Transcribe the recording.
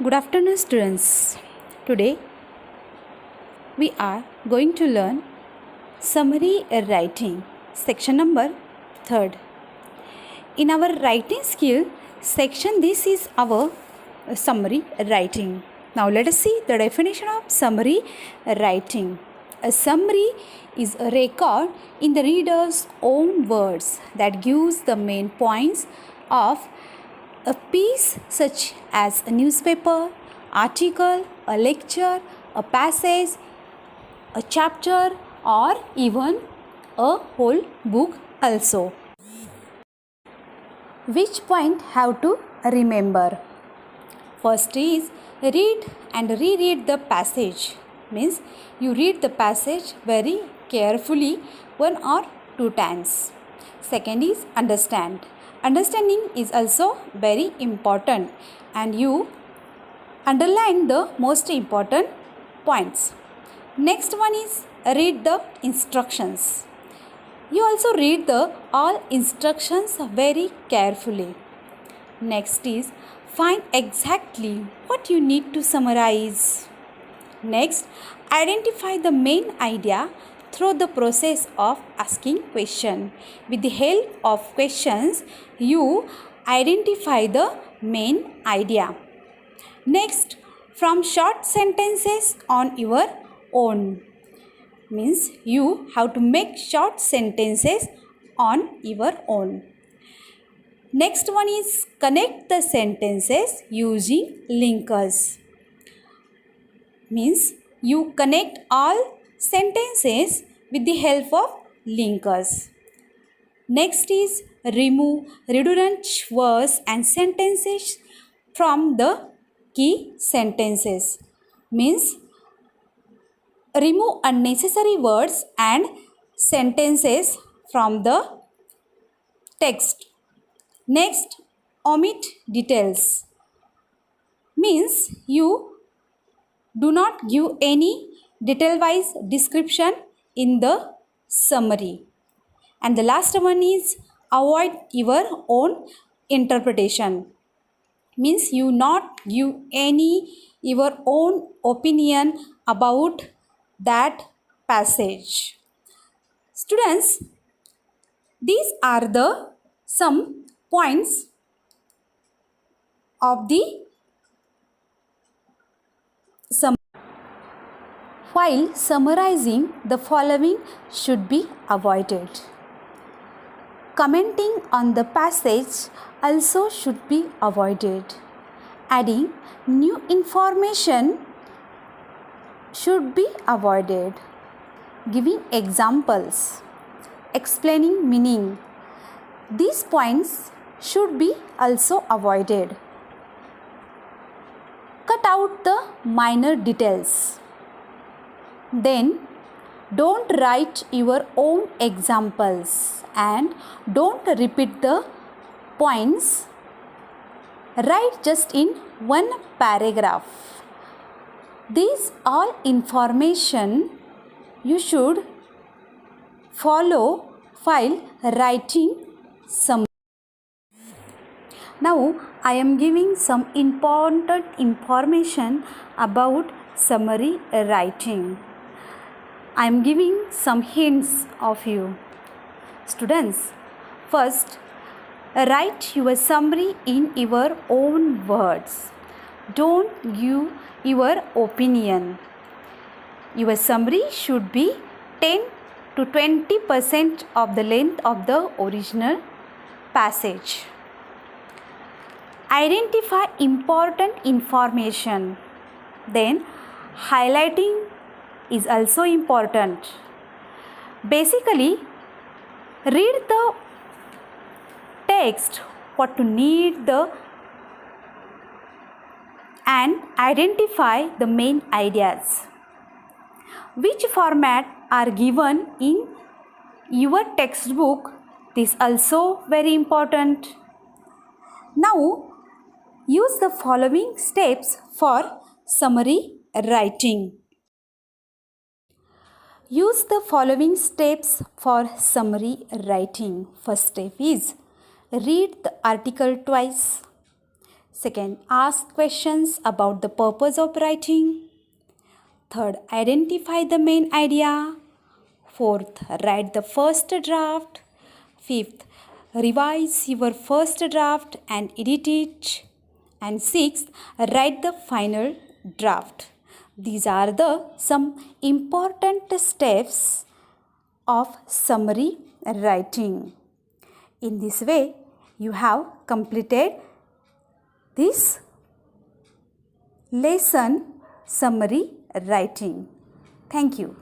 Good afternoon, students. Today we are going to learn summary writing, section number 3rd. In our writing skill section, this is our summary writing. Now let us see the definition of summary writing. A summary is a record in the reader's own words that gives the main points of a piece such as a newspaper, article, a lecture, a passage, a chapter, or even a whole book also. Which point have to remember? First is read and reread the passage. Means you read the passage very carefully 1 or 2 times. Second is understand. Understanding is also very important and you underline the most important points. Next one is read the instructions. You also read the all instructions very carefully. Next is find exactly what you need to summarize. Next, identify the main idea through the process of asking question. With the help of questions, you identify the main idea. Next, from short sentences on your own. Means you have to make short sentences on your own. Next one is connect the sentences using linkers. Means you connect all sentences with the help of linkers. Next is remove redundant words and sentences from the key sentences. Means remove unnecessary words and sentences from the text. Next, omit details. Means you do not give any detail-wise description in the summary. And the last one is avoid your own interpretation. Means you not give any your own opinion about that passage. Students, these are the some points of the summary. While summarizing, the following should be avoided. Commenting on the passage also should be avoided. Adding new information should be avoided. Giving examples, explaining meaning. These points should be also avoided. Cut out the minor details. Then don't write your own examples and don't repeat the points. Write just in one paragraph. These all information you should follow while writing summary. Now I am giving some important information about summary writing. I am giving some hints of you. Students, first write your summary in your own words. Don't give your opinion. Your summary should be 10 to 20% of the length of the original passage. Identify important information. Then highlighting is also important. Basically, read the text what to need the and identify the main ideas. Which format are given in your textbook, this also very important. Now use the following steps for summary writing. Use the following steps for summary writing. First step is read the article twice. Second, ask questions about the purpose of writing. Third, identify the main idea. Fourth, write the first draft. Fifth, revise your first draft and edit it. And sixth, write the final draft. These are the some important steps of summary writing. In this way, you have completed this lesson summary writing. Thank you.